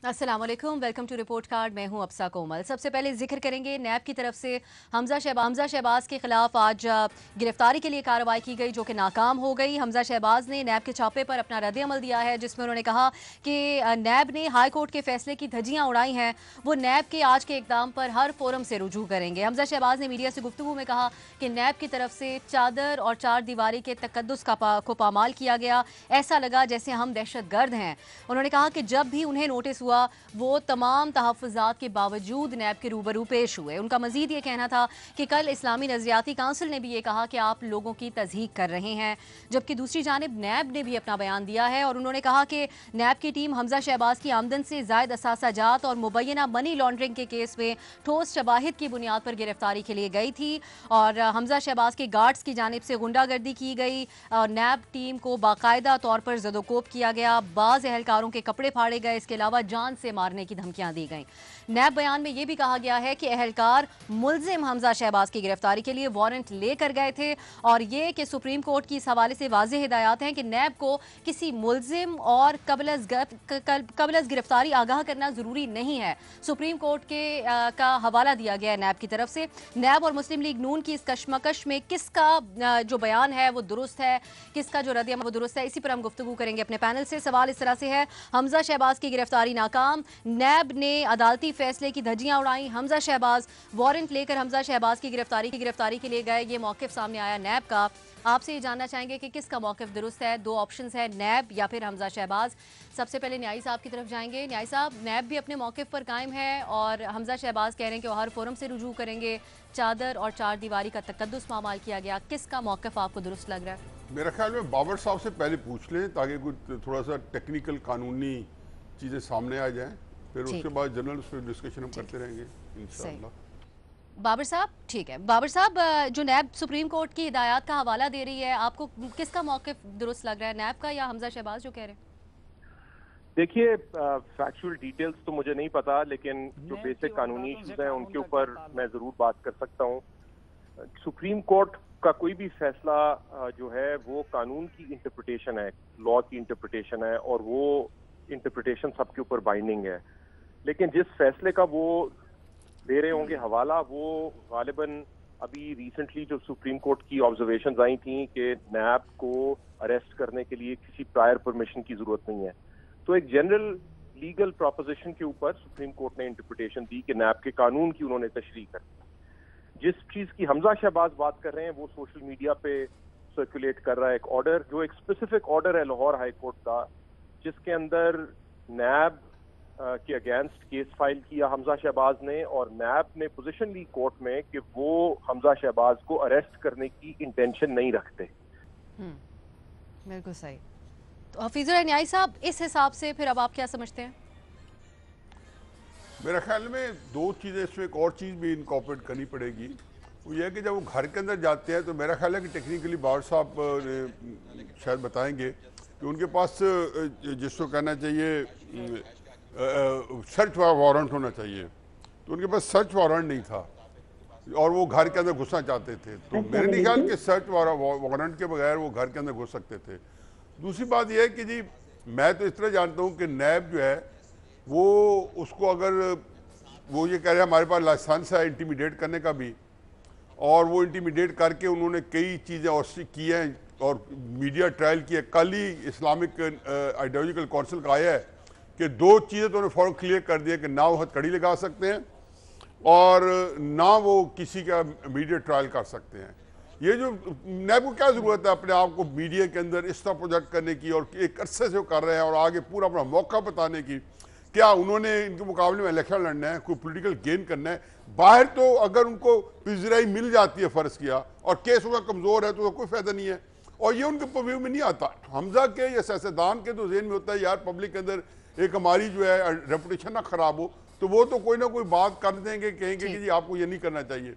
अस्सलाम वालेकुम, welcome to report card. मैं हूं अफसा कोमल। सबसे पहले जिक्र करेंगे नैब की तरफ से हमजा शहबाज के खिलाफ आज गिरफ्तारी के लिए कार्रवाई की गई, जो कि नाकाम हो गई। हमजा शहबाज ने नैब के छापे पर अपना रद्द-ए-अमल दिया है, जिसमें उन्होंने कहा कि नैब ने हाई कोर्ट के फैसले की धज्जियां उड़ाई हैं। वो नैब के आज के इकदाम पर हर फोरम से रुजू करेंगे। हमजा शहबाज ने मीडिया से गुफ्तगू में कहा कि नैब की तरफ से चादर और चार दीवारी के तकद्दुस को पामाल किया गया। ऐसा लगा जैसे हम दहशत गर्द हैं। उन्होंने कहा कि जब भी उन्हें नोटिस हुआ वो तमाम तहफ़्फ़ुज़ात के बावजूद नैब के रूबरू पेश हुए। उनका मजीद ये कहना था कि कल इस्लामी नज़रियाती काउंसिल ने भी ये कहा कि आप लोगों की तज़हीक कर रहे हैं, जबकि दूसरी जानिब नैब ने भी अपना बयान दिया है और उन्होंने कहा कि नैब की टीम हमजा शहबाज की आमदन से ज़ायद असासाजात और मुबैना मनी लॉन्ड्रिंग के केस में ठोस शवाहिद की बुनियाद पर गिरफ्तारी के लिए गई थी और हमजा शहबाज के गार्ड्स की जानिब से गुंडागर्दी की गई और नैब टीम को बाकायदा तौर पर ज़दोकोप किया गया। बाज़ एहलकारों के कपड़े फाड़े गए, इसके अलावा जान से मारने की धमकियां दी गई। नैब बयान में यह भी कहा गया है कि एहलकार मुल्जिम हमजा शहबाज की गिरफ्तारी के लिए वारंट लेकर गए थे और ये कि सुप्रीम कोर्ट की इस हवाले से वाज़ेह हिदायत हैं कि नैब को किसी मुल्जिम और कबल गिरफ्तारी आगाह करना जरूरी नहीं है। सुप्रीम कोर्ट के का हवाला दिया गया है नैब की तरफ से। नैब और मुस्लिम लीग नून की इस कशमकश में किसका जो बयान है वो दुरुस्त है, किसका जो रद्द-ए-अमल वो दुरुस्त है, इसी पर हम गुफ्तगू करेंगे अपने पैनल से। सवाल इस तरह से है, हमजा शहबाज की गिरफ्तारी नाकाम, नैब ने अदालती फैसले की धज्जियां उड़ाई, हमजा शहबाज वारंट लेकर हमजा शहबाज की गिरफ्तारी के लिए गए। ये मौक़िफ़ सामने आया नैब का। आपसे ये जानना चाहेंगे कि किसका मौक़िफ़ दुरुस्त है। दो ऑप्शंस है, नैब या फिर हमजा शहबाज। सबसे पहले न्याई साहब की तरफ जाएंगे। न्याई साहब, नैब भी अपने मौक़िफ़ पर कायम है और हमजा शहबाज कह रहे हैं कि वो हर फोरम से रुजू करेंगे। चादर और चार दीवारी का तकद्दुस पामाल किया गया। किसका मौक़िफ़ आपको दुरुस्त लग रहा है? मेरा ख्याल में बाबर साहब से पहले पूछ लें ताकि कुछ थोड़ा सा टेक्निकल कानूनी चीज़ें सामने आ जाएं, फिर उसके बाद जनरल उस पर डिस्कशन हम करते रहेंगे इंशाअल्लाह। बाबर साहब, ठीक है। बाबर साहब, जो नैब सुप्रीम कोर्ट की हिदायत का हवाला दे रही है, आपको किसका मौक़िफ़ दुरुस्त लग रहा है, नैब का या हमजा शहबाज जो कह रहे हैं? देखिए, फैक्चुअल डिटेल्स तो मुझे नहीं पता, लेकिन जो बेसिक कानूनी इश्यूज हैं उनके ऊपर मैं ज़रूर बात कर सकता हूँ। सुप्रीम कोर्ट का कोई भी फैसला जो है वो कानून की इंटरप्रिटेशन है, लॉ की इंटरप्रिटेशन है और वो इंटरप्रिटेशन सबके ऊपर बाइंडिंग है। लेकिन जिस फैसले का वो दे रहे होंगे हवाला, वो गालिबन अभी रिसेंटली जो सुप्रीम कोर्ट की ऑब्जर्वेशंस आई थी कि नैब को अरेस्ट करने के लिए किसी प्रायर परमिशन की जरूरत नहीं है, तो एक जनरल लीगल प्रोपोजिशन के ऊपर सुप्रीम कोर्ट ने इंटरप्रिटेशन दी कि नैब के कानून की उन्होंने तशरीह कर दी। जिस चीज की हमजा शहबाज बात कर रहे हैं वो सोशल मीडिया पे सर्कुलेट कर रहा है एक ऑर्डर, जो एक स्पेसिफिक ऑर्डर है लाहौर हाई कोर्ट का, जिसके अंदर नैब के अगेंस्ट केस फाइल किया हमजा शहबाज ने और नैब ने पोजीशन ली कोर्ट में कि वो हमजा शहबाज को अरेस्ट करने की इंटेंशन नहीं रखते। बिल्कुल सही। तो हफीजुर न्याई साहब, इस हिसाब से फिर अब आप क्या समझते हैं? मेरा ख्याल में दो चीज़ें, इसमें एक और चीज़ भी इनकॉर्पोरेट करनी पड़ेगी। वो ये है कि जब वो घर के अंदर जाते हैं तो मेरा ख्याल है कि टेक्निकली बाबर साहब शायद बताएंगे कि उनके पास जिसको कहना चाहिए सर्च वारंट होना चाहिए, तो उनके पास सर्च वारंट नहीं था और वो घर के अंदर घुसना चाहते थे। तो मेरे नहीं ख्याल कि सर्च वारंट के बगैर वो घर के अंदर घुस सकते थे। दूसरी बात यह है कि जी, मैं तो इस तरह जानता हूँ कि नैब जो है वो उसको अगर वो ये कह रहे हैं हमारे पास लाइसेंस है इंटीमिडेट करने का भी, और वो इंटीमिडेट करके उन्होंने कई चीज़ें और की हैं और मीडिया ट्रायल किया। कल ही इस्लामिक आइडियोलॉजिकल काउंसिल का आया है कि दो चीज़ें तो उन्होंने फ़ौरन क्लियर कर दिया कि ना वो हथकड़ी लगा सकते हैं और ना वो किसी का मीडिया ट्रायल कर सकते हैं। ये जो नैब को क्या ज़रूरत है अपने आप को मीडिया के अंदर इस तरह प्रोजेक्ट करने की, और एक अरसे से वो कर रहे हैं और आगे पूरा अपना मौका बताने की। क्या उन्होंने इनके मुकाबले में इलेक्शन लड़ना है, कोई पॉलिटिकल गेन करना है? बाहर तो अगर उनको पिजराई मिल जाती है फ़र्ज़ किया और केस उनका कमज़ोर है तो कोई फ़ायदा नहीं है, और ये उनके पव्यू में नहीं आता। हमजा के या सियासतदान के तो जेहन में होता है यार पब्लिक के अंदर एक हमारी जो है रेपुटेशन ना ख़राब हो, तो वो तो कोई ना कोई बात कर देंगे, कहेंगे कि जी आपको ये नहीं करना चाहिए।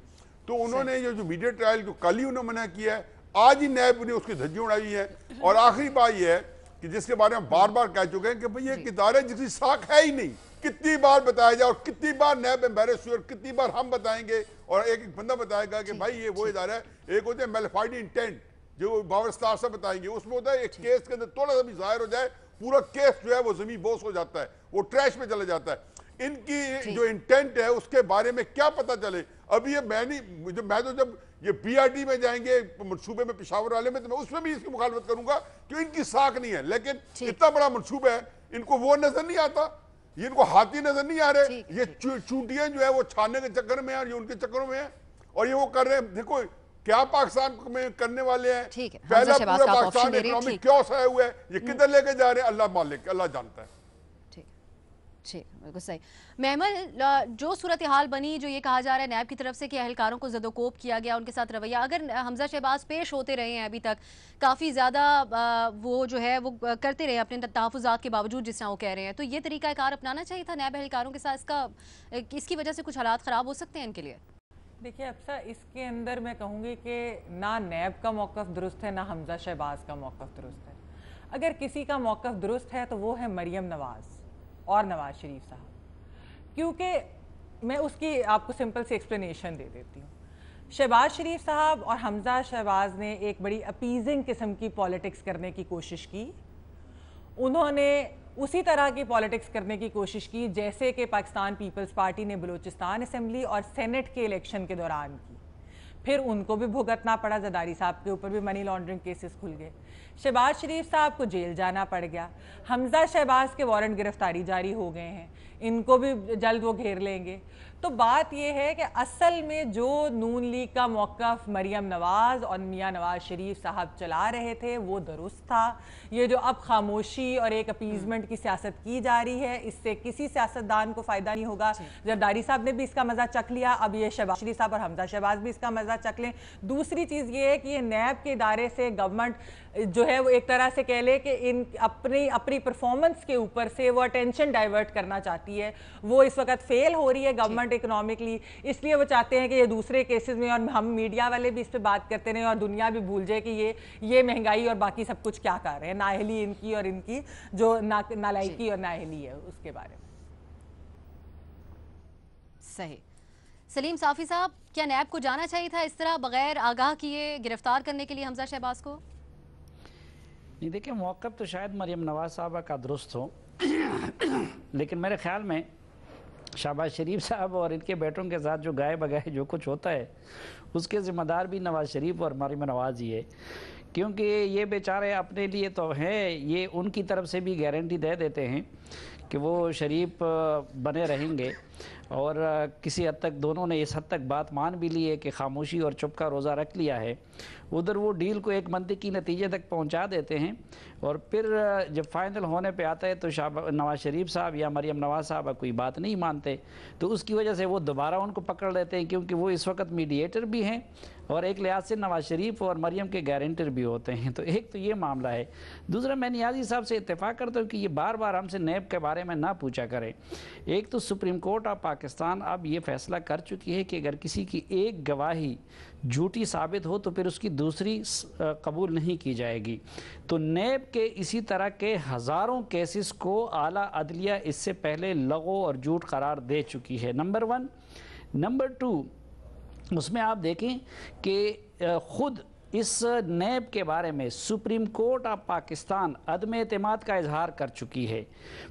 तो उन्होंने ये जो मीडिया ट्रायल जो कल ही उन्होंने मना किया है, आज ही नैब ने उसकी धज्जी उड़ाई है। और आखिरी बात यह है कि जिसके बारे में बार बार कह चुके हैं कि भाई ये किताब जिसकी साख है ही नहीं, कितनी बार बताया जाए और कितनी बार नैब एम्बेरस हुई और कितनी बार हम बताएंगे और एक एक बंदा बताएगा कि भाई ये वो इदारा है। एक होता है मेलिफाइड इंटेंट जो बाबर स्टार से बताएंगे, उसमें होता है एक केस के अंदर थोड़ा सा भी जाहिर हो जाए पूरा केस जो है वो जमीन बोस हो जाता है, वो ट्रैश में चला जाता है। इनकी जो इंटेंट है उसके बारे में क्या पता चले। अभी ये मैं तो जब ये BRD में जाएंगे मनसूबे में, पेशावर वाले में, तो मैं उसमें भी इसकी मुखालफत करूंगा कि इनकी साख नहीं है। लेकिन इतना बड़ा मनसूबा है, इनको वो नजर नहीं आता, ये इनको हाथी नजर नहीं आ रहे, ये चूंटियां जो है वो छाने के चक्कर में है, ये उनके चक्करों में है, और ये वो कर रहे हैं। देखो क्या पाकिस्तान में करने वाले हैं, पहला पूरा पाकिस्तान इकोनॉमिक क्योस आया हुआ है, ये किधर लेके जा रहे हैं अल्लाह मालिक, अल्लाह जानता है। ठीक, बिल्कुल सही। महमल, जो सूरत हाल बनी, जो ये कहा जा रहा है नैब की तरफ से कि अहलकारों को ज़दोकोप किया गया, उनके साथ रवैया, अगर हमजा शहबाज पेश होते रहे हैं अभी तक काफ़ी ज़्यादा वो जो है वो करते रहे अपने तहफ़्फ़ुज़ात के बावजूद, जिस तरह वो कह रहे हैं, तो ये तरीक़ाकार अपनाना चाहिए था नैब अहलकारों के साथ। इसकी वजह से कुछ हालात ख़राब हो सकते हैं इनके लिए। देखिए अफसा, इसके अंदर मैं कहूँगी कि ना नैब का मौक़िफ़ दुरुस्त है, ना हमजा शहबाज का मौक़िफ़ दुरुस्त है। अगर किसी का मौक़िफ़ दुरुस्त है तो वो है मरियम नवाज़ और नवाज शरीफ साहब, क्योंकि मैं उसकी आपको सिंपल सी एक्सप्लेनेशन दे देती हूँ। शहबाज शरीफ साहब और हमजा शहबाज ने एक बड़ी अपीजिंग किस्म की पॉलिटिक्स करने की कोशिश की। उन्होंने उसी तरह की पॉलिटिक्स करने की कोशिश की जैसे कि पाकिस्तान पीपल्स पार्टी ने बलूचिस्तान असेंबली और सेनेट के इलेक्शन के दौरान की। फिर उनको भी भुगतना पड़ा, जरदारी साहब के ऊपर भी मनी लॉन्ड्रिंग केसेस खुल गए, शहबाज शरीफ साहब को जेल जाना पड़ गया, हमजा शहबाज के वारंट गिरफ्तारी जारी हो गए हैं, इनको भी जल्द वो घेर लेंगे। तो बात यह है कि असल में जो नून लीग का मौक़िफ़ मरियम नवाज़ और मियां नवाज शरीफ साहब चला रहे थे वो दुरुस्त था। ये जो अब खामोशी और एक अपीजमेंट की सियासत की जा रही है, इससे किसी सियासतदान को फ़ायदा नहीं होगा। जरदारी साहब ने भी इसका मज़ा चख लिया, अब ये शहबाज शरीफ साहब और हमजा शहबाज भी इसका मज़ा चख लें। दूसरी चीज़ ये है कि ये नैब के इदारे से गवर्नमेंट जो है वो एक तरह से कह ले कि इन अपनी परफॉर्मेंस के ऊपर से वो अटेंशन डाइवर्ट करना चाहती है। वो इस वक्त फेल हो रही है गवर्नमेंट इकोनॉमिकली, इसलिए वो चाहते हैं कि ये दूसरे केसेस में, और हम मीडिया वाले भी इस पर बात करते रहे और दुनिया भी भूल जाए कि ये महंगाई और बाकी सब कुछ क्या कर रहे हैं, नाअहली इनकी और इनकी जो नालायकी और नाअहली है उसके बारे में। सही। सलीम साफ़ी साहब, क्या नैब को जाना चाहिए था इस तरह बगैर आगाह किए गिरफ्तार करने के लिए हमजा शहबाज को? नहीं, देखिए मौक़िफ़ तो शायद मरियम नवाज़ साहबा का दुरुस्त हो लेकिन मेरे ख्याल में शहबाज शरीफ साहब और इनके बेटों के साथ जो गाए बगाए जो कुछ होता है उसके ज़िम्मेदार भी नवाज़ शरीफ और मरियम नवाज़ ही है, क्योंकि ये बेचारे अपने लिए तो हैं, ये उनकी तरफ से भी गारंटी दे देते हैं कि वो शरीफ बने रहेंगे, और किसी हद तक दोनों ने इस हद तक बात मान भी ली है कि खामोशी और चुप का रोज़ा रख लिया है। उधर वो डील को एक मंतिकी नतीजे तक पहुंचा देते हैं, और फिर जब फाइनल होने पे आता है तो नवाज शरीफ साहब या मरियम नवाज साहब कोई बात नहीं मानते, तो उसकी वजह से वो दोबारा उनको पकड़ लेते हैं, क्योंकि वो इस वक्त मीडिएटर भी हैं और एक लिहाज से नवाज शरीफ और मरियम के गारंटर भी होते हैं। तो एक तो ये मामला है। दूसरा, मैं नियाज़ी साहब से इत्तेफाक करता हूँ कि ये बार बार हमसे नैब के बारे में ना पूछा करें। एक तो सुप्रीम कोर्ट ऑफ पाकिस्तान अब ये फैसला कर चुकी है कि अगर किसी की एक गवाही झूठी साबित हो तो फिर उसकी दूसरी कबूल नहीं की जाएगी। तो नैब के इसी तरह के हज़ारों केसेस को आला अदलिया इससे पहले लगो और झूठ करार दे चुकी है, नंबर 1। नंबर 2, उसमें आप देखें कि ख़ुद इस नैब के बारे में सुप्रीम कोर्ट ऑफ पाकिस्तान अदम एतमाद का इजहार कर चुकी है,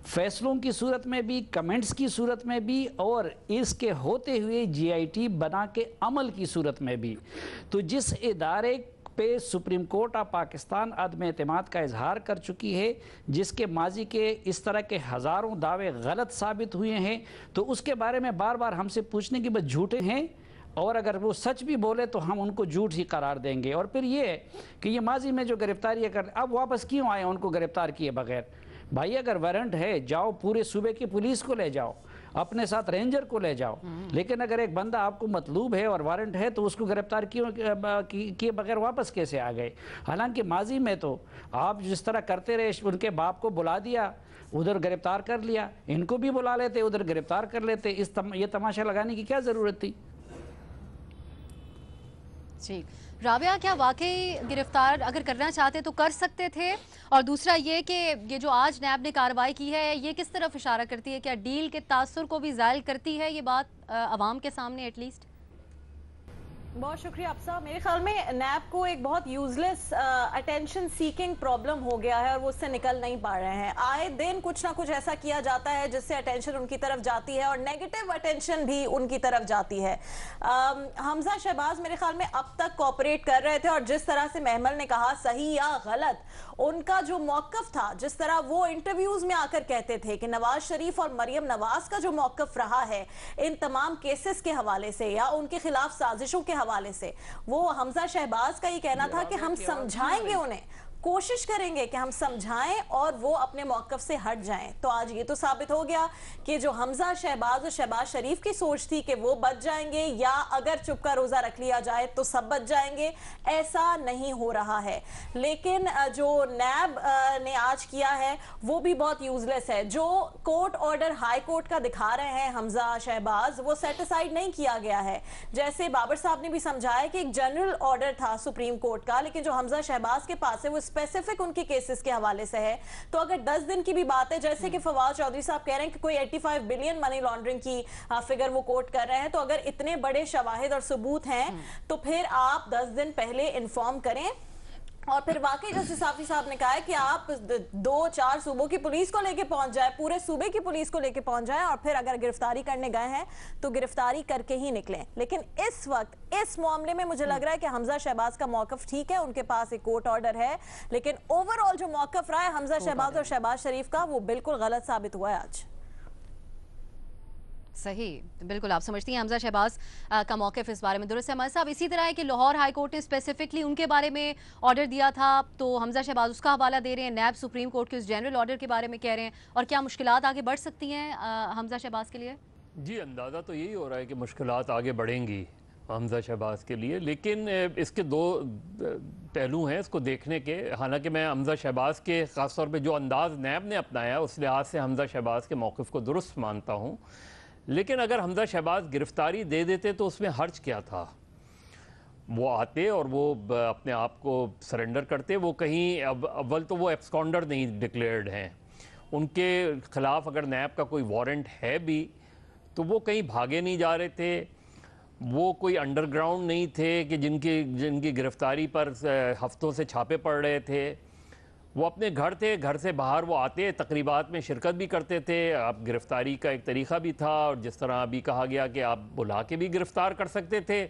फैसलों की सूरत में भी, कमेंट्स की सूरत में भी, और इसके होते हुए GIT बना के अमल की सूरत में भी। तो जिस इदारे पे सुप्रीम कोर्ट ऑफ पाकिस्तान अदम एतमाद का इजहार कर चुकी है, जिसके माजी के इस तरह के हज़ारों दावे गलत साबित हुए हैं, तो उसके बारे में बार बार हमसे पूछने की बस झूठे हैं, और अगर वो सच भी बोले तो हम उनको झूठ ही करार देंगे। और फिर ये कि ये माजी में जो गिरफ्तारी कर, अब वापस क्यों आए उनको गिरफ्तार किए बगैर? भाई अगर वारंट है, जाओ पूरे सूबे की पुलिस को ले जाओ, अपने साथ रेंजर को ले जाओ, लेकिन अगर एक बंदा आपको मतलूब है और वारंट है तो उसको गिरफ्तार किए बगैर वापस कैसे आ गए? हालांकि माजी में तो आप जिस तरह करते रहे, उनके बाप को बुला दिया, उधर गिरफ्तार कर लिया, इनको भी बुला लेते, उधर गिरफ्तार कर लेते, ये तमाशा लगाने की क्या ज़रूरत थी? जी राबिया, क्या वाकई गिरफ्तार अगर करना चाहते तो कर सकते थे? और दूसरा ये कि ये जो आज नैब ने कार्रवाई की है ये किस तरफ इशारा करती है? क्या डील के तासुर को भी ज़ायल करती है ये बात अवाम के सामने एटलीस्ट? बहुत शुक्रिया अफसा। मेरे ख्याल में नैब को एक बहुत यूजलेस अटेंशन सीकिंग प्रॉब्लम हो गया है और वो उससे निकल नहीं पा रहे हैं। आए दिन कुछ ना कुछ ऐसा किया जाता है जिससे अटेंशन उनकी तरफ जाती है और नेगेटिव अटेंशन भी उनकी तरफ जाती है। हमजा शहबाज मेरे ख्याल में अब तक कोऑपरेट कर रहे थे और जिस तरह से महमल ने कहा, सही या गलत, उनका जो मौकफ था, जिस तरह वो इंटरव्यूज में आकर कहते थे कि नवाज शरीफ और मरियम नवाज का जो मौकफ रहा है इन तमाम केसेस के हवाले से या उनके खिलाफ साजिशों के हवाले से, वो हमजा शहबाज का ये कहना था कि हम समझाएंगे उन्हें, कोशिश करेंगे कि हम समझाएं और वो अपने मौकफ से हट जाएं। तो आज ये तो साबित हो गया कि जो हमजा शहबाज और शहबाज शरीफ की सोच थी कि वो बच जाएंगे या अगर चुप का रोजा रख लिया जाए तो सब बच जाएंगे, ऐसा नहीं हो रहा है। लेकिन जो नैब ने आज किया है वो भी बहुत यूजलेस है। जो कोर्ट ऑर्डर हाई कोर्ट का दिखा रहे हैं हमजा शहबाज, वो सेटिसाइड नहीं किया गया है। जैसे बाबर साहब ने भी समझाया कि एक जनरल ऑर्डर था सुप्रीम कोर्ट का, लेकिन जो हमजा शहबाज के पास है वो स्पेसिफिक उनके केसेस के हवाले से है। तो अगर 10 दिन की भी बात है, जैसे कि फवाद चौधरी साहब कह रहे हैं कि कोई 85 बिलियन मनी लॉन्ड्रिंग की फिगर वो कोट कर रहे हैं, तो अगर इतने बड़े शवाहिद और सबूत हैं तो फिर आप 10 दिन पहले इन्फॉर्म करें। और फिर वाकई जैसे साफी साहब ने कहा है कि आप 2-4 सूबों की पुलिस को लेके पहुंच जाए, पूरे सूबे की पुलिस को लेके पहुंच जाए और फिर अगर गिरफ्तारी करने गए हैं तो गिरफ्तारी करके ही निकलें। लेकिन इस वक्त इस मामले में मुझे लग रहा है कि हमजा शहबाज का मौकफ ठीक है, उनके पास एक कोर्ट ऑर्डर है, लेकिन ओवरऑल जो मौकफ रहा है हमजा शहबाज और शहबाज शरीफ का, वो बिल्कुल गलत साबित हुआ है आज। सही, बिल्कुल आप समझती हैं हमजा शहबाज का मौक़िफ़ इस बारे में दुरुस्त है। हमारे साहब, इसी तरह है कि लाहौर हाई कोर्ट ने स्पेसिफिकली उनके बारे में ऑर्डर दिया था, तो हमजा शहबाज उसका हवाला दे रहे हैं, नैब सुप्रीम कोर्ट के उस जनरल ऑर्डर के बारे में कह रहे हैं, और क्या मुश्किलात आगे बढ़ सकती हैं हमजा शहबाज के लिए? जी, अंदाज़ा तो यही हो रहा है कि मुश्किलात आगे बढ़ेंगी हमजा शहबाज के लिए, लेकिन इसके दो पहलू हैं इसको देखने के। हालांकि मैं हमजा शहबाज के ख़ास तौर पे जो अंदाज़ नैब ने अपनाया उस लिहाज से हमजा शहबाज के मौक़िफ़ को दुरुस्त मानता हूँ, लेकिन अगर हमजा शहबाज गिरफ्तारी दे देते तो उसमें हर्ज क्या था? वो आते और वो अपने आप को सरेंडर करते। वो कहीं अव्वल तो वो एब्सकॉन्डर नहीं डिक्लेयर्ड हैं, उनके ख़िलाफ़ अगर नैब का कोई वारंट है भी तो वो कहीं भागे नहीं जा रहे थे, वो कोई अंडरग्राउंड नहीं थे कि जिनकी गिरफ्तारी पर हफ्तों से छापे पड़ रहे थे। वो अपने घर थे, घर से बाहर वो आते, तकरीबात में शिरकत भी करते थे। अब गिरफ्तारी का एक तरीक़ा भी था, और जिस तरह अभी कहा गया कि आप बुला के भी गिरफ़्तार कर सकते थे,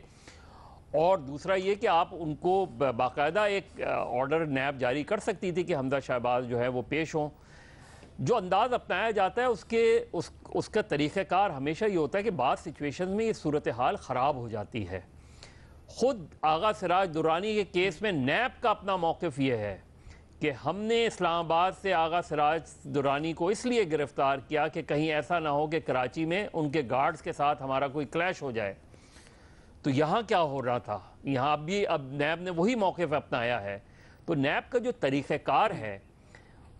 और दूसरा ये कि आप उनको बाकायदा एक ऑर्डर नैब जारी कर सकती थी कि हमजा शहबाज जो है वो पेश हों। जो अंदाज़ अपनाया जाता है उसका तरीक़ाकार हमेशा ये होता है कि बाद सिचुएशन में ये सूरत हाल ख़राब हो जाती है। ख़ुद आगा सिराज दुरानी के केस में नैब का अपना मौक़िफ़ ये है कि हमने इस्लामाबाद से आगा सिराज दुरानी को इसलिए गिरफ़्तार किया कि कहीं ऐसा ना हो कि कराची में उनके गार्ड्स के साथ हमारा कोई क्लैश हो जाए। तो यहाँ क्या हो रहा था, यहाँ भी अब नैब ने वही मौक़िफ़ अपनाया है। तो नैब का जो तरीक़ाकार है,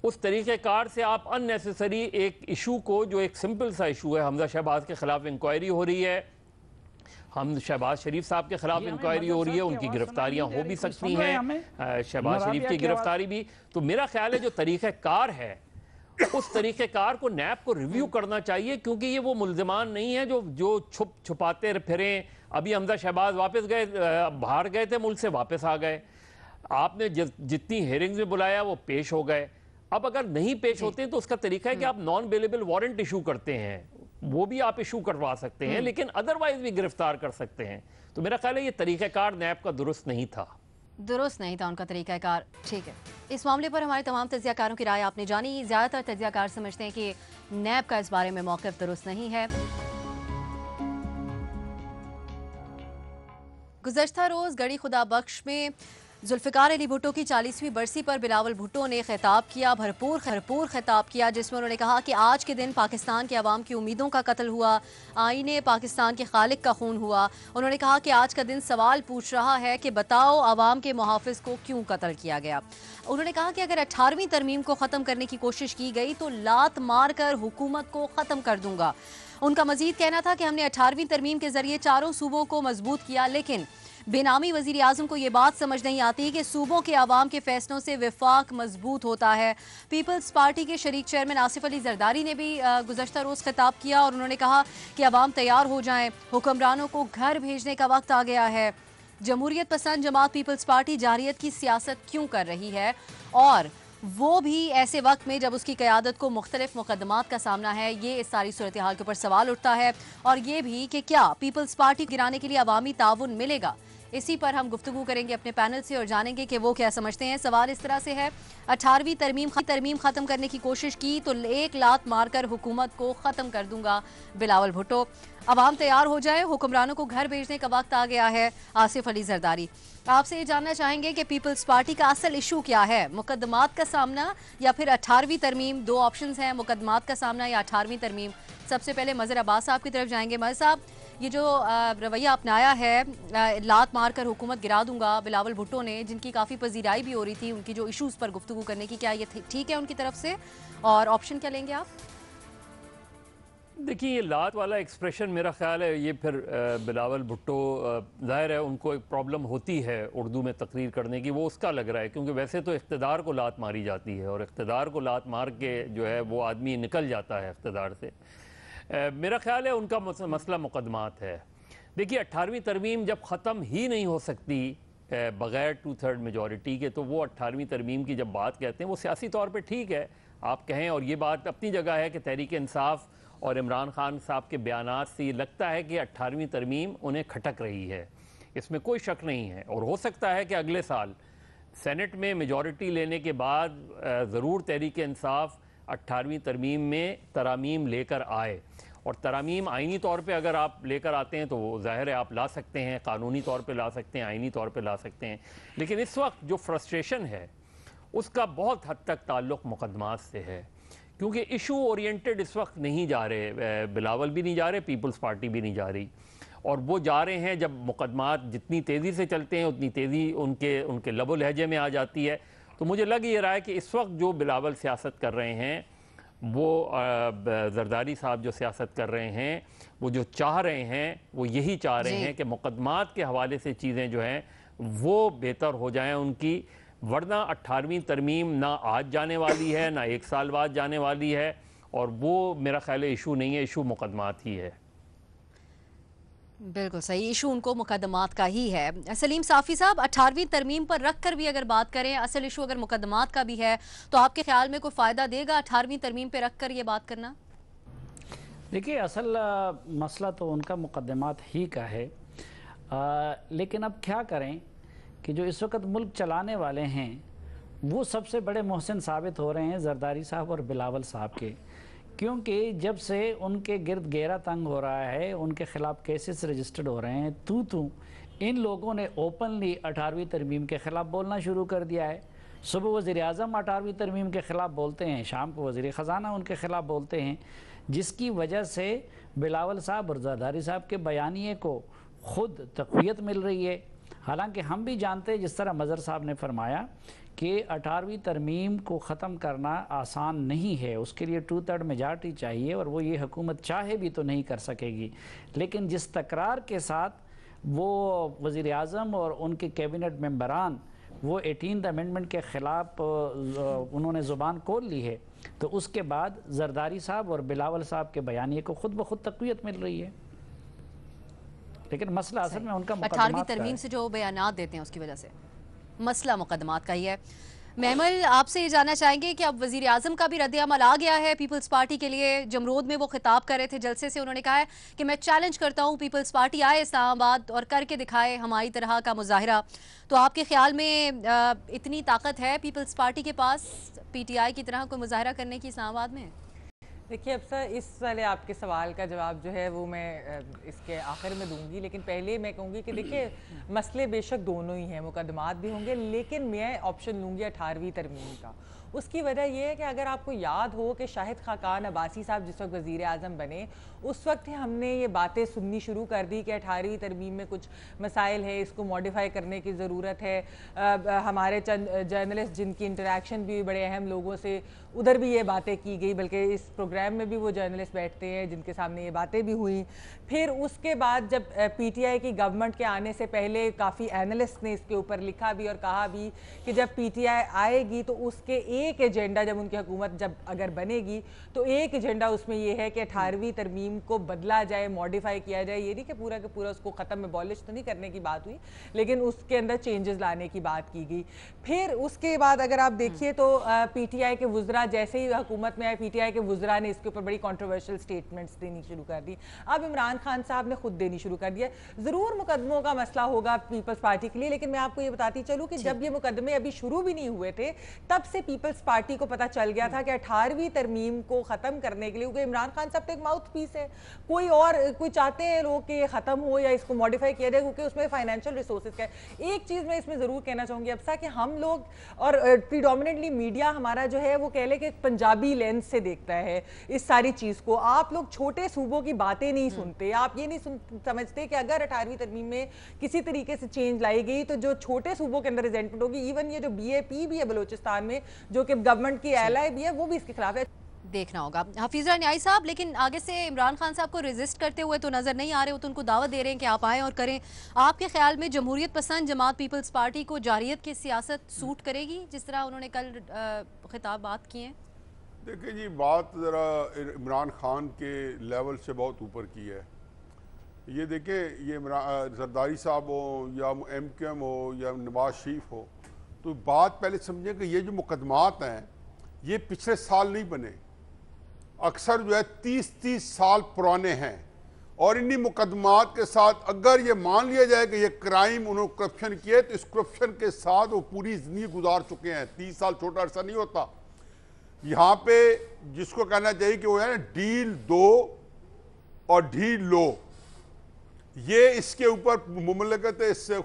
उस तरीक़ाकार से आप अननेसेसरी एक इशू को, जो एक सिंपल सा इशू है, हमजा शहबाज के ख़िलाफ़ इंक्वायरी हो रही है, हम शहबाज शरीफ साहब के खिलाफ इंक्वायरी हो रही है, उनकी गिरफ्तारियां हो भी सकती हैं, शहबाज शरीफ की गिरफ्तारी भी। तो मेरा ख्याल है जो तरीक़ाकार है उस तरीक़ाकार को नैब को रिव्यू करना चाहिए, क्योंकि ये वो मुल्ज़िमान नहीं है जो छुपाते फिरें। अभी हमजा शहबाज वापस गए, बाहर गए थे मुल्क से, वापस आ गए। आपने जितनी हेयरिंग्स में बुलाया वो पेश हो गए। अब अगर नहीं पेश होते तो उसका तरीका है कि आप नॉन बेलेबल वारंट इशू करते हैं, वो भी आप इशू करवा सकते हैं, लेकिन अदरवाइज भी गिरफ्तार कर सकते हैं। तो मेरा ख्याल है ये तरीक़ाकार नैब का दुरुस्त नहीं था उनका तरीक़ाकार। ठीक है, इस मामले पर हमारे तमाम तज्ज़ियाकारों की राय आपने जानी। ज़्यादातर तज्ज़ियाकार समझते हैं कि नैब का इस बारे में मौक़िफ़ दुरुस्त नहीं है। गुज़श्ता रोज़ गढ़ी खुदा बख्श में जुल्फ़िकार अली भुट्टो की 40वीं बरसी पर बिलावल भुट्टो ने खिताब किया, भरपूर खिताब किया, जिसमें उन्होंने कहा कि आज के दिन पाकिस्तान के अवाम की उम्मीदों का कत्ल हुआ, आईने पाकिस्तान के खालिक का खून हुआ। उन्होंने कहा कि आज का दिन सवाल पूछ रहा है कि बताओ अवाम के मुहाफ़िज़ को क्यों कत्ल किया गया। उन्होंने कहा कि अगर 18वीं तरमीम को ख़त्म करने की कोशिश की गई तो लात मार कर हुकूमत को ख़त्म कर दूंगा। उनका मजीद कहना था कि हमने 18वीं तरमीम के जरिए चारों सूबों को मजबूत किया, लेकिन बेनामी वज़ीर आज़म को ये बात समझ नहीं आती कि सूबों के आवाम के फैसलों से विफाक मजबूत होता है। पीपल्स पार्टी के शरीक चेयरमैन आसिफ अली जरदारी ने भी गुज़श्ता रोज़ खिताब किया और उन्होंने कहा कि आवाम तैयार हो जाएं, हुक्मरानों को घर भेजने का वक्त आ गया है। जमहूरियत पसंद जमात पीपल्स पार्टी जारियत की सियासत क्यों कर रही है, और वो भी ऐसे वक्त में जब उसकी क़यादत को मुख्तलिफ मुकदमात का सामना है। ये इस सारी सूरत हाल के ऊपर सवाल उठता है, और ये भी कि क्या पीपल्स पार्टी गिराने के लिए अवामी ताउन मिलेगा। इसी पर हम गुफ्तगू करेंगे अपने पैनल से और जानेंगे कि वो क्या समझते हैं। सवाल इस तरह से है, 18वीं तरमीम खत्म करने की कोशिश की तो 1 लात मारकर हुकूमत को खत्म कर दूंगा बिलावल भुट्टो। अवाम तैयार हो जाए, हुक्मरानों को घर भेजने का वक्त आ गया है, आसिफ अली जरदारी। आपसे ये जानना चाहेंगे कि पीपल्स पार्टी का असल इशू क्या है, मुकदमात का सामना या फिर 18वीं तरमीम। 2 ऑप्शंस हैं, मुकदमात का सामना या 18वीं तरमीम। सबसे पहले मज़हर अब्बास साहब की तरफ जाएंगे। मज़हर साहब, ये जो रवैया अपनाया है, लात मारकर हुकूमत गिरा दूंगा बिलावल भुट्टो ने, जिनकी काफ़ी पजीराई भी हो रही थी उनकी जो इशूज़ पर गुफ्तगू करने की, क्या ये ठीक है उनकी तरफ से, और ऑप्शन क्या लेंगे आप? देखिए, ये लात वाला एक्सप्रेशन मेरा ख्याल है ये फिर बिलावल भुट्टो, ज़ाहिर है उनको एक प्रॉब्लम होती है उर्दू में तकरीर करने की, वो उसका लग रहा है, क्योंकि वैसे तो इक़्तिदार को लात मारी जाती है और इक़्तिदार को लात मार के जो है वो आदमी निकल जाता है इक़्तिदार से। मेरा ख्याल है उनका मसला मुकदमात है। देखिए, 18वीं तरमीम जब ख़त्म ही नहीं हो सकती बग़ैर 2/3 मेजॉरिटी के, तो वो 18वीं तरमीम की जब बात कहते हैं वो सियासी तौर पर ठीक है, आप कहें, और ये बात अपनी जगह है कि तहरीक इंसाफ और इमरान खान साहब के बयानात से ये लगता है कि 18वीं तरमीम उन्हें खटक रही है, इसमें कोई शक नहीं है। और हो सकता है कि अगले साल सेनेट में मेजॉरिटी लेने के बाद ज़रूर तहरीक इंसाफ 18वीं तरमीम में तरामीम लेकर आए, और तरामीम आइनी तौर पे अगर आप लेकर आते हैं तो वो ज़ाहिर है आप ला सकते हैं, कानूनी तौर पे ला सकते हैं, आइनी तौर पे ला सकते हैं। लेकिन इस वक्त जो फ्रस्ट्रेशन है उसका बहुत हद तक ताल्लुक़ मुकदमात से है, क्योंकि इशू ओरिएंटेड इस वक्त नहीं जा रहे, बिलावल भी नहीं जा रहे, पीपल्स पार्टी भी नहीं जा रही, और वो जा रहे हैं जब मुकदमात जितनी तेज़ी से चलते हैं उतनी तेज़ी उनके लबो लहजे में आ जाती है। तो मुझे लग ये रहा है कि इस वक्त जो बिलावल सियासत कर रहे हैं, वो जरदारी साहब जो सियासत कर रहे हैं, वो जो चाह रहे हैं वो यही चाह रहे हैं कि मुकदमात के हवाले से चीज़ें जो हैं वो बेहतर हो जाएं उनकी, वरना 18वीं तरमीम ना आज जाने वाली है ना 1 साल बाद जाने वाली है, और वो मेरा ख्याल है इशू नहीं है, इशू मुकदमात ही है। बिल्कुल सही, इशू उनको मुकदमात का ही है। सलीम साफ़ी साहब, 18वीं तरमीम पर रख कर भी अगर बात करें, असल इशू अगर मुकदमात का भी है, तो आपके ख्याल में कोई फ़ायदा देगा 18वीं तरमीम पर रख कर ये बात करना? देखिए, असल मसला तो उनका मुकदमात ही का है, लेकिन अब क्या करें कि जो इस वक्त मुल्क चलाने वाले हैं वो सबसे बड़े मोहसिन साबित हो रहे हैं जरदारी साहब और बिलावल साहब के, क्योंकि जब से उनके गिरद घेरा तंग हो रहा है, उनके ख़िलाफ़ केसेस रजिस्टर्ड हो रहे हैं, तू इन लोगों ने ओपनली 18वीं तरमीम के ख़िलाफ़ बोलना शुरू कर दिया है। सुबह वज़ीर आज़म 18वीं तरमीम के ख़िलाफ़ बोलते हैं, शाम को वज़ीर ख़ज़ाना उनके ख़िलाफ़ बोलते हैं, जिसकी वजह से बिलावल साहब और जरदारी साहब के बयानिए को ख़ुद तक़वियत मिल रही है। हालांकि हम भी जानते हैं, जिस तरह मज़हर साहब ने फरमाया कि 18वीं तरमीम को ख़त्म करना आसान नहीं है, उसके लिए 2/3 मेजॉरिटी चाहिए, और वो ये हुकूमत चाहे भी तो नहीं कर सकेगी। लेकिन जिस तकरार के साथ वो वज़ीर आज़म और उनके कैबिनेट मेंबरान वो 18th अमेंडमेंट के ख़िलाफ़ उन्होंने ज़ुबान खोल ली है, तो उसके बाद जरदारी साहब और बिलावल साहब के बयानिए को खुद ब खुद तक़वियत मिल रही है। लेकिन मसला असल में उनका 18वीं तरमीम से जो बयानात देते हैं उसकी वजह से मसला मुकदमात का ही है। महमल, आपसे ये जानना चाहेंगे कि अब वज़ीर आज़म का भी रद्द-ए-अमल आ गया है पीपल्स पार्टी के लिए। जमरोद में वो खिताब कर रहे थे जलसे से, उन्होंने कहा है कि मैं चैलेंज करता हूँ पीपल्स पार्टी आए इस्लामाबाद और करके दिखाए हमारी तरह का मुजाहिरा। तो आपके ख्याल में इतनी ताकत है पीपल्स पार्टी के पास PTI की तरह कोई मुजाहिरा करने की इस्लामाबाद में? देखिए, अब सर इस वाले आपके सवाल का जवाब जो है वो मैं इसके आखिर में दूंगी, लेकिन पहले मैं कहूँगी कि देखिए मसले बेशक दोनों ही हैं, मुकदमात भी होंगे, लेकिन मैं ऑप्शन लूँगी 18वीं तरमीम का। उसकी वजह यह है कि अगर आपको याद हो कि शाहिद खाकान अब्बासी साहब जिस वक्त वज़ीर आज़म बने, उस वक्त हमने ये बातें सुननी शुरू कर दी कि 18वीं तरमीम में कुछ मसाइल है, इसको मॉडिफाई करने की ज़रूरत है। हमारे चंद जर्नलिस्ट जिनकी इंटरेक्शन भी बड़े अहम लोगों से, उधर भी ये बातें की गई, बल्कि इस प्रोग्राम में भी वो जर्नलिस्ट बैठते हैं जिनके सामने ये बातें भी हुई। फिर उसके बाद जब PTI की गवर्नमेंट के आने से पहले काफ़ी एनालिस्ट ने इसके ऊपर लिखा भी और कहा भी कि जब PTI आएगी तो उसके एक एजेंडा जब उनकी हुकूमत जब अगर बनेगी तो एक एजेंडा उसमें ये है कि 18वीं तरमीम को बदला जाए, मॉडिफाई किया जाए। ये नहीं कि पूरा के पूरा उसको ख़त्म में अबॉलिश तो नहीं करने की बात हुई, लेकिन उसके अंदर चेंजेस लाने की बात की गई। फिर उसके बाद अगर आप देखिए तो पीटीआई के वुज़रा जैसे ही हुकूमत में आए, पीटीआई के वुज़रा ने इसके ऊपर बड़ी कॉन्ट्रोवर्शियल स्टेटमेंट्स देनी शुरू कर दी। अब इमरान खान साहब ने खुद देनी शुरू कर दिया। ज़रूर मुकदमों का मसला होगा पीपल्स पार्टी के लिए, लेकिन मैं आपको ये बताती चलूँ कि जब ये मुकदमे अभी शुरू भी नहीं हुए थे तब से पीपल्स पार्टी को पता चल गया था कि 18वीं तरमीम को ख़त्म करने के लिए, क्योंकि इमरान खान साहब तो एक माउथ पीस है, कोई चाहते हैं लोग कि ये ख़त्म हो या इसको मॉडिफाई किया जाए, क्योंकि उसमें फाइनेंशियल रिसोर्सेज का है। एक चीज़ मैं इसमें ज़रूर कहना चाहूँगी अब्सा कि हम लोग और प्रीडोमिनेटली मीडिया हमारा जो है वो कह ले कि पंजाबी लेंस से देखता है इस सारी चीज़ को। आप लोग छोटे सूबों की बातें नहीं सुनते, आप ये नहीं समझते कि अगर 18वीं तरमीम में किसी तरीके से चेंज लाई गई तो जो छोटे सूबों के अंदर रिजेंटमेंट होगी, इवन ये जो बीएपी भी है बलूचिस्तान में जो कि गवर्नमेंट की एलाई भी है, वो भी इसके खिलाफ है। देखना होगा। हफीज़ा न्याई साहब, लेकिन आगे से इमरान खान साहब को रेजिस्ट करते हुए तो नजर नहीं आ रहे हो, तो उनको दावत दे रहे हैं कि आप आएँ और करें। आपके ख्याल में जमहूरियत पसंद जमात पीपल्स पार्टी को जारियत की सियासत सूट करेगी, जिस तरह उन्होंने कल खिताब बात किए हैं? देखिए जी, बात ज़रा इमरान खान के लेवल से बहुत ऊपर की है। ये देखिए, ये जरदारी साहब हो या MQM हो या नवाज शरीफ हो, तो बात पहले समझें कि ये जो मुकदमात हैं ये पिछले साल नहीं बने, अक्सर जो है 30-30 साल पुराने हैं। और इन्हीं मुकदमात के साथ अगर ये मान लिया जाए कि ये क्राइम उन्होंने करप्शन किए, तो इस करप्शन के साथ वो पूरी जिंदगी गुजार चुके हैं। 30 साल छोटा अरसा नहीं होता। यहाँ पे जिसको कहना चाहिए कि वो है ना डील दो और ढील लो, ये इसके ऊपर मुमलकत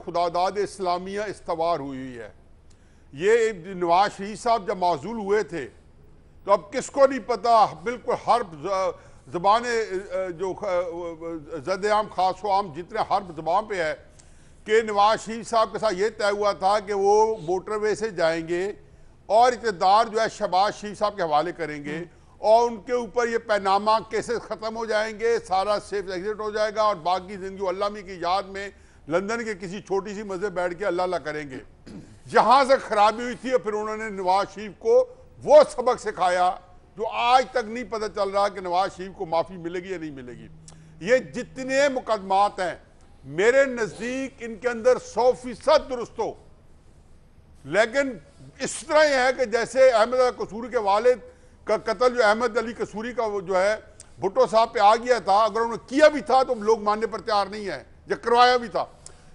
खुदादाद इस्लामिया इस्तवार हुई है। ये नवाज शरीफ साहब जब माजूल हुए थे तो अब किसको नहीं पता, बिल्कुल हर ज़बान जो ज़द-ए-आम खास आम जितने हर ज़बान पे है कि नवाज शरीफ साहब के साथ ये तय हुआ था कि वो मोटरवे से जाएंगे और इक़्तिदार जो है शहबाज शरीफ साहब के हवाले करेंगे और उनके ऊपर ये पैनामा केसेस ख़त्म हो जाएंगे, सारा सेफ एग्जिट हो जाएगा और बाकी ज़िंदगी अल्लाह मी की याद में लंदन के किसी छोटी सी मस्जिद बैठ के अल्लाह करेंगे। जहाँ से खराबी हुई थी फिर उन्होंने नवाज शरीफ को वो सबक सिखाया जो आज तक नहीं पता चल रहा कि नवाज शरीफ को माफ़ी मिलेगी या नहीं मिलेगी। ये जितने मुकदमात हैं मेरे नज़दीक इनके अंदर 100% दुरुस्त हो, लेकिन इस तरह यह है कि जैसे अहमद अली कसूरी के वालिद का कत्ल जो अहमद अली कसूरी का वो जो है भुट्टो साहब पे आ गया था, अगर उन्होंने किया भी था तो लोग मानने पर तैयार नहीं है, या करवाया भी था।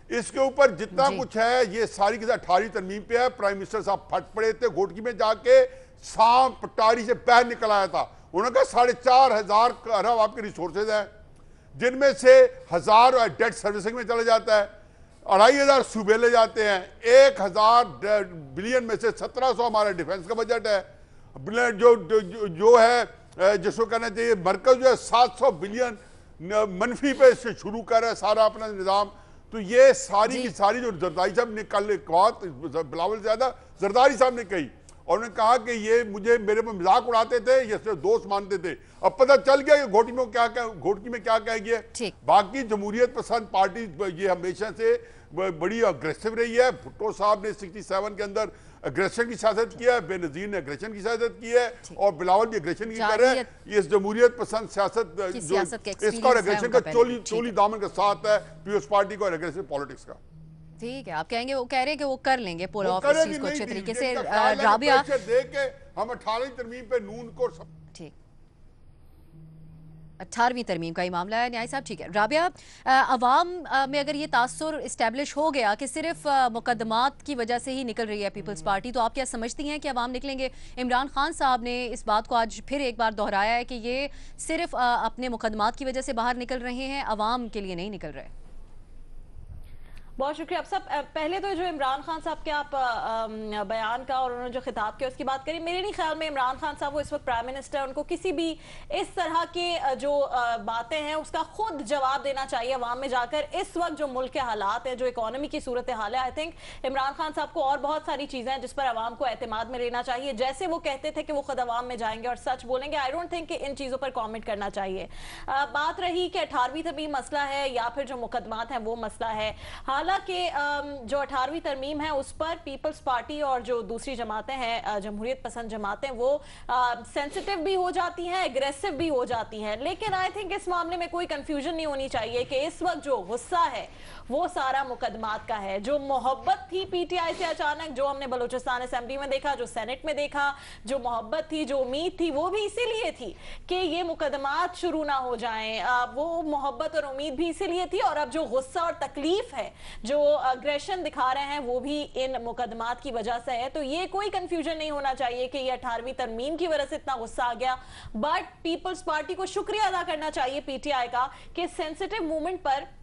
इसके ऊपर जितना कुछ है ये सारी की 18वीं तरमीम पे है। प्राइम मिनिस्टर साहब फट पड़े थे, घोटकी में जाके सांप पटारी से बाहर निकल आया था। उन्होंने कहा 4,500 अरब आपके रिसोर्सेज हैं, जिनमें से 1000 डेट सर्विसिंग में चला जाता है, 2,500 सूबे ले जाते हैं, 1,000 बिलियन में से 1,700 हमारा डिफेंस का बजट है, जो है जिसको कहना चाहिए मरकज जो है 700 बिलियन मनफी पे से शुरू कर रहा है सारा अपना निज़ाम। तो ये सारी की सारी जो जरदारी साहब ने कल एक बात बिलावल ज्यादा जरदारी साहब ने कही और उन्होंने कहा कि ये मुझे मेरे पर मजाक उड़ाते थे, ये सिर्फ दोस्त मानते थे। अब पता चल गया कि घोटकी में क्या कहेगी है। बाकी जमहूरियत पसंद पार्टी ये हमेशा से बड़ी अग्रेसिव रही है। भुट्टो साहब ने 67 के अंदर अग्रेशन की सियासत किया है, बेनजीर ने अग्रेशन की सियासत की है और बिलावल भी अग्रेशन की कर रहे हैं। ये जमहूरियत पसंद सियासत जो इसका और अग्रेशन का चोली दामन का साथ है पीपल्स पार्टी को और अग्रेसिव पॉलिटिक्स का। ठीक है, आप कहेंगे वो कह रहे हैं कि वो कर लेंगे पुल ऑफ इस चीज को अच्छे तरीके से। राबिया देख के हम 18वीं तरमीम पे नून को ठीक 18वीं तरमीम का ही मामला है न्याय साहब, ठीक है। राबिया, अवाम में अगर ये तासुर इस्टेब्लिश हो गया कि सिर्फ मुकदमात की वजह से ही निकल रही है पीपल्स पार्टी, तो आप क्या समझती हैं कि अवाम निकलेंगे? इमरान खान साहब ने इस बात को आज फिर एक बार दोहराया है कि ये सिर्फ अपने मुकदमात की वजह से बाहर निकल रहे हैं, अवाम के लिए नहीं निकल रहे। बहुत शुक्रिया। अब सब पहले तो जो इमरान खान साहब के आप बयान का और उन्होंने जो खिताब किया उसकी बात करी, मेरे नहीं ख्याल में इमरान खान साहब वो इस वक्त प्राइम मिनिस्टर, उनको किसी भी इस तरह के जो बातें हैं उसका खुद जवाब देना चाहिए अवाम में जाकर। इस वक्त जो मुल्क के हालात हैं, जो इकोनॉमी की सूरत हाल है, आई थिंक इमरान खान साहब को और बहुत सारी चीज़ें हैं जिस पर अवाम को एतमाद में लेना चाहिए। जैसे वो कहते थे कि वो खुद अवाम में जाएंगे और सच बोलेंगे, आई डोंट थिंक कि इन चीज़ों पर कॉमेंट करना चाहिए। बात रही कि 18वीं तरमीम मसला है या फिर जो मुकदमात हैं वो मसला है, हालांकि हालांकि जो 18वीं तरमीम है उस पर पीपल्स पार्टी और जो दूसरी जमातें हैं, जमहूरियत पसंद जमातें, वो सेंसिटिव भी हो जाती हैं, एग्रेसिव भी हो जाती हैं। लेकिन आई थिंक इस मामले में कोई कंफ्यूजन नहीं होनी चाहिए कि इस वक्त जो गुस्सा है वो सारा मुकदमात का है। जो मोहब्बत थी पीटीआई से अचानक, जो हमने बलूचिस्तान असेंबली में देखा, जो सेनेट में देखा, जो मोहब्बत थी, जो उम्मीद थी, वो भी इसीलिए थी कि ये मुकदमात शुरू ना हो जाएं। वो मोहब्बत और उम्मीद भी इसीलिए थी। और अब जो गुस्सा और तकलीफ है, जो अग्रेशन दिखा रहे हैं, वो भी इन मुकदमात की वजह से है। तो ये कोई कंफ्यूजन नहीं होना चाहिए कि ये 18वीं तरमीम की वजह से इतना गुस्सा आ गया। बट पीपल्स पार्टी को शुक्रिया अदा करना चाहिए पीटीआई का कि सेंसिटिव मूवमेंट पर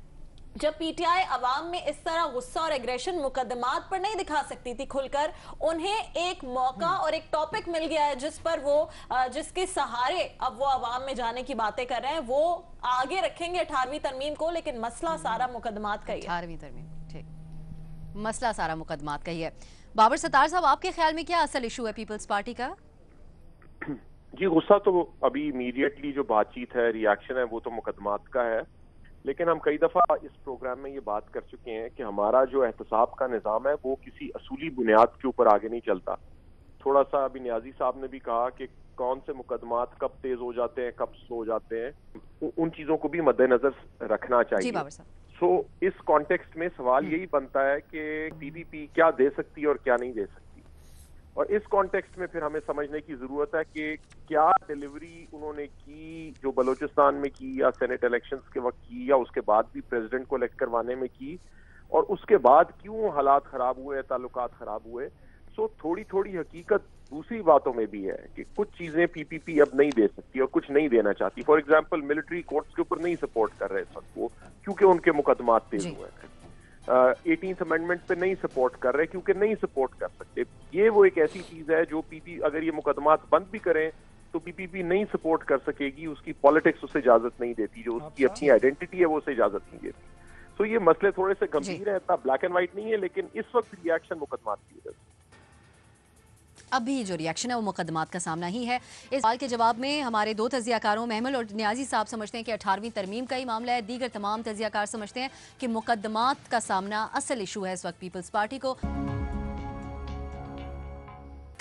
जब पीटीआई अवाम में इस तरह गुस्सा और एग्रेशन मुकदमात पर नहीं दिखा सकती थी खुलकर, उन्हें एक मौका और एक टॉपिक मिल गया है जिस पर वो जिसके सहारे अब वो अवाम में जाने की बातें कर रहे हैं। वो आगे रखेंगे 18वीं तरमीम को, लेकिन मसला सारा मुकदमात का ही है। 18वीं तरमीम, ठीक, मसला सारा मुकदमात का ही है। बाबर सत्तार साहब, आपके ख्याल में क्या असल इशू है पीपल्स पार्टी का? जी, गुस्सा तो अभी इमीडिएटली जो बातचीत है, रिएक्शन है, वो तो मुकदमात का है। लेकिन हम कई दफा इस प्रोग्राम में ये बात कर चुके हैं कि हमारा जो एहतसाब का निज़ाम है वो किसी असूली बुनियाद के ऊपर आगे नहीं चलता। थोड़ा सा अभी न्याजी साहब ने भी कहा कि कौन से मुकदमात कब तेज हो जाते हैं, कब स्लो हो जाते हैं, उन चीजों को भी मद्देनजर रखना चाहिए। सो इस कॉन्टेक्स्ट में सवाल यही बनता है कि पीपीपी क्या दे सकती है और क्या नहीं दे सकती। और इस कॉन्टेक्स्ट में फिर हमें समझने की जरूरत है कि क्या डिलीवरी उन्होंने की जो बलूचिस्तान में की, या सेनेट इलेक्शंस के वक्त की, या उसके बाद भी प्रेसिडेंट को इलेक्ट करवाने में की, और उसके बाद क्यों हालात खराब हुए, ताल्लुकात खराब हुए। सो थोड़ी थोड़ी हकीकत दूसरी बातों में भी है कि कुछ चीजें पीपीपी अब नहीं दे सकती और कुछ नहीं देना चाहती। फॉर एग्जाम्पल, मिलिट्री कोर्ट्स के ऊपर नहीं सपोर्ट कर रहे इस वक्त वो, क्योंकि उनके मुकदमात तेज हुए हैं। 18th अमेंडमेंट पे नहीं सपोर्ट कर रहे क्योंकि नहीं सपोर्ट कर सकते। ये वो एक ऐसी चीज है जो अगर ये मुकदमात बंद भी करें तो पीपीपी नहीं सपोर्ट कर सकेगी, उसकी पॉलिटिक्स उसे इजाजत नहीं देती, जो उसकी अपनी आइडेंटिटी है वो उसे इजाजत नहीं देती। तो ये मसले थोड़े से गंभीर है, इतना ब्लैक एंड व्हाइट नहीं है, लेकिन इस वक्त रिएक्शन मुकदमात की वजह से। अभी जो रिएक्शन है वो मुकदमात का सामना ही है। इस सवाल के जवाब में हमारे दो तजियाकारों महमल और न्याजी साहब समझते हैं कि 18वीं तरमीम का ही मामला है। दीगर तमाम तजियाकार समझते हैं कि मुकदमात का सामना असल इशू है इस वक्त पीपल्स पार्टी को।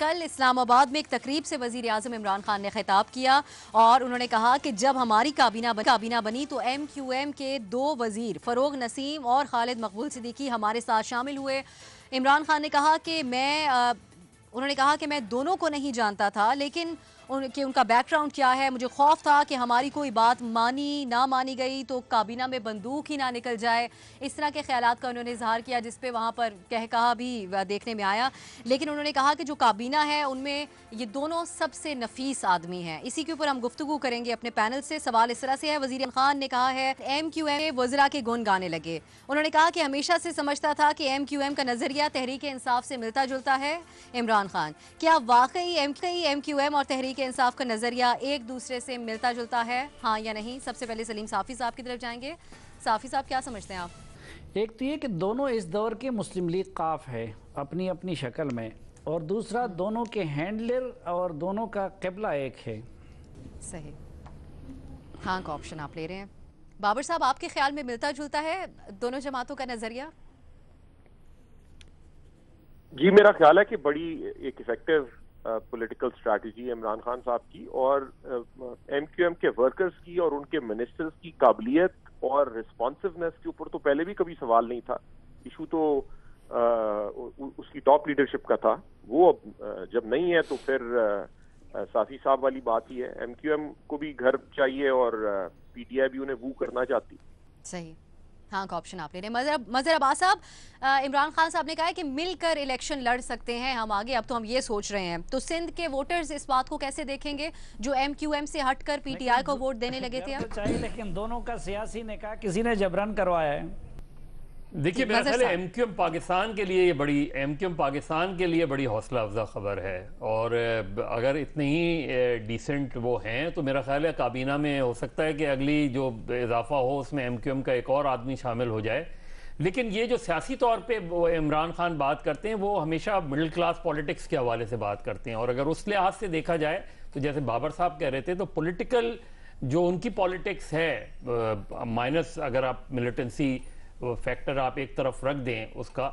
कल इस्लामाबाद में एक तकरीब से वजीर आज़म इमरान खान ने खिताब किया और उन्होंने कहा कि जब हमारी काबीना बनी तो MQM के 2 वजीर फ़रोग नसीम और खालिद मकबूल सिद्दीकी हमारे साथ शामिल हुए। इमरान खान ने कहा कि उन्होंने कहा कि मैं दोनों को नहीं जानता था, लेकिन उनका बैकग्राउंड क्या है, मुझे खौफ था कि हमारी कोई बात ना मानी गई तो काबीना में बंदूक ही ना निकल जाए। इस तरह के ख्यालात का उन्होंने इजहार किया, जिस पे वहाँ पर कहा भी देखने में आया। लेकिन उन्होंने कहा कि जो काबीना है उनमें ये दोनों सबसे नफीस आदमी हैं। इसी के ऊपर हम गुफ्तगू करेंगे अपने पैनल से। सवाल इस तरह से है, वज़ीर खान ने कहा है MQM वज़रा के गुण गाने लगे। उन्होंने कहा कि हमेशा से समझता था कि MQM का नज़रिया तहरीक इंसाफ से मिलता जुलता है। इमरान खान, क्या वाकई MQM और तहरीक इंसाफ का नजरिया एक दूसरे से मिलता जुलता है, हाँ या नहीं? सबसे पहले सलीम साफी साहब की तरफ जाएंगे। साफी साहब, क्या समझते हैं आप? एक तो ये कि दोनों इस दौर के मुस्लिम लीग काफ है अपनी अपनी शक्ल में, और दूसरा दोनों के हैंडलर और दोनों का क़िबला एक है। सही, हाँ का ऑप्शन आप ले रहे हैं। बाबर साहब, आपके ख्याल में मिलता जुलता है दोनों जमातों का नजरिया? जी, मेरा ख्याल है कि बड़ी एक इफेक्टिव पॉलिटिकल स्ट्रैटेजी है इमरान खान साहब की, और MQM के वर्कर्स की और उनके मिनिस्टर्स की काबिलियत और रिस्पॉन्सिवनेस के ऊपर तो पहले भी कभी सवाल नहीं था। इशू तो उसकी टॉप लीडरशिप का था। वो अब जब नहीं है तो फिर साफी साहब वाली बात ही है। MQM को भी घर चाहिए और PTI भी उन्हें वू करना चाहती। सही, हाँ का ऑप्शन आप ले रहे हैं। मजहर अब्बास साहब, इमरान खान साहब ने कहा है कि मिलकर इलेक्शन लड़ सकते हैं हम आगे, अब तो हम ये सोच रहे हैं। तो सिंध के वोटर्स इस बात को कैसे देखेंगे जो MQM से हटकर PTI को वोट देने लगे थे? तो चाहिए, लेकिन दोनों का सियासी निकाह किसी ने जबरन करवाया है। देखिए, मेरा ख्याल है MQM पाकिस्तान के लिए बड़ी हौसला अफजा खबर है। और अगर इतने ही डिसेंट वो हैं तो मेरा ख्याल है काबीना में हो सकता है कि अगली जो इजाफा हो उसमें MQM का एक और आदमी शामिल हो जाए। लेकिन ये जो सियासी तौर पे वो इमरान खान बात करते हैं वो हमेशा मिडिल क्लास पॉलिटिक्स के हवाले से बात करते हैं। और अगर उस लिहाज से देखा जाए तो जैसे बाबर साहब कह रहे थे, तो पॉलिटिकल जो उनकी पॉलिटिक्स है, माइनस अगर आप मिलिटेंसी फैक्टर आप एक तरफ रख दें उसका,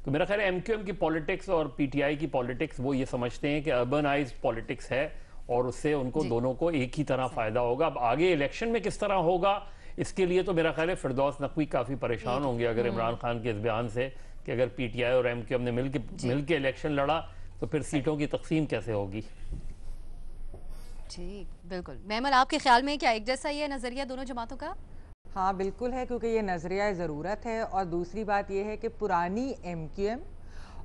तो मेरा ख्याल है MQM की पॉलिटिक्स और PTI की पॉलिटिक्स वो ये समझते हैं कि अर्बनाइज्ड पॉलिटिक्स है और उससे उनको दोनों को एक ही तरह फायदा होगा। अब आगे इलेक्शन में किस तरह होगा इसके लिए तो मेरा ख्याल है फिरदौस नकवी काफ़ी परेशान होंगे अगर इमरान खान के इस बयान से कि अगर PTI और MQM ने मिल के इलेक्शन लड़ा तो फिर सीटों की तकसीम कैसे होगी। ठीक, बिल्कुल। मेमन, आपके ख्याल में क्या एक जैसा ही है नज़रिया दोनों जमातों का? हाँ बिल्कुल है, क्योंकि ये नज़रिया ज़रूरत है। और दूसरी बात ये है कि पुरानी MQM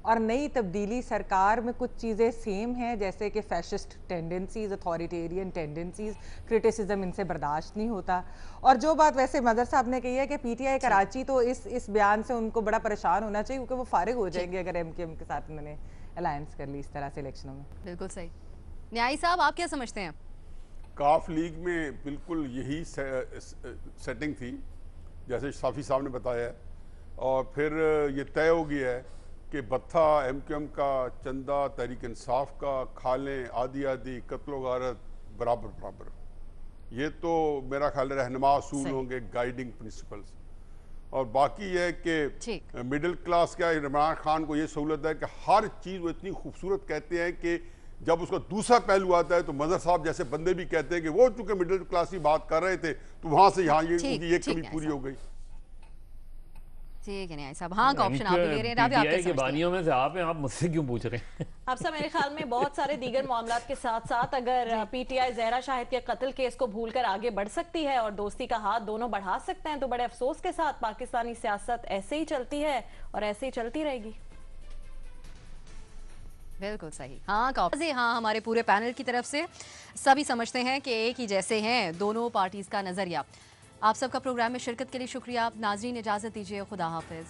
और नई तब्दीली सरकार में कुछ चीज़ें सेम हैं, जैसे कि fascist tendencies, authoritarian tendencies, criticism इनसे बर्दाश्त नहीं होता। और जो बात वैसे मदर साहब ने कही है कि PTI कराची तो इस बयान से उनको बड़ा परेशान होना चाहिए, क्योंकि वो फारिग हो जाएंगे अगर MQM के साथ उन्होंने अलायंस कर ली इस तरह से इलेक्शनों में। बिल्कुल सही। न्यायी साहब, आप क्या समझते हैं? काफ लीग में बिल्कुल यही सेटिंग थी जैसे साफ़ी साहब ने बताया है, और फिर ये तय हो गया है कि बत्था MQM का, चंदा तहरीक इंसाफ का, खालें आदि आदि, कत्लो गारत बराबर बराबर। ये तो मेरा ख्याल रहनुमा असूल होंगे, गाइडिंग प्रिंसिपल्स। और बाकी ये है कि मिडिल क्लास का इमरान खान को ये सहूलत है कि हर चीज़ वो इतनी खूबसूरत कहते हैं कि जब उसका दूसरा पहलू आता है तो मदर साहब जैसे बंदे भी कहते हैं कि वो चूंकि मिडिल क्लास की बात कर रहे थे तो वहां से यहाँ ये कमी पूरी हो गई। ठीक है न्याय साहब, हाँ का ऑप्शन आप भी ले रहे हैं। राबी, आप क्या समझते हैं? बानियों में से आप हैं, आप मुझसे क्यों पूछ रहे हैं? अब सब मेरे ख्याल में बहुत सारे दीगर मामलात के साथ साथ अगर PTI ज़हरा शाहिद के कत्ल केस को भूलकर आगे बढ़ सकती है और दोस्ती का हाथ दोनों बढ़ा सकते हैं, तो बड़े अफसोस के साथ पाकिस्तानी सियासत ऐसे ही चलती है और ऐसे ही चलती रहेगी। बिल्कुल सही। हाँ का हाँ, हमारे पूरे पैनल की तरफ से सभी समझते हैं कि एक ही जैसे हैं दोनों पार्टीज का नजरिया। आप सबका प्रोग्राम में शिरकत के लिए शुक्रिया। नाजरीन, इजाजत दीजिए, खुदा हाफिज।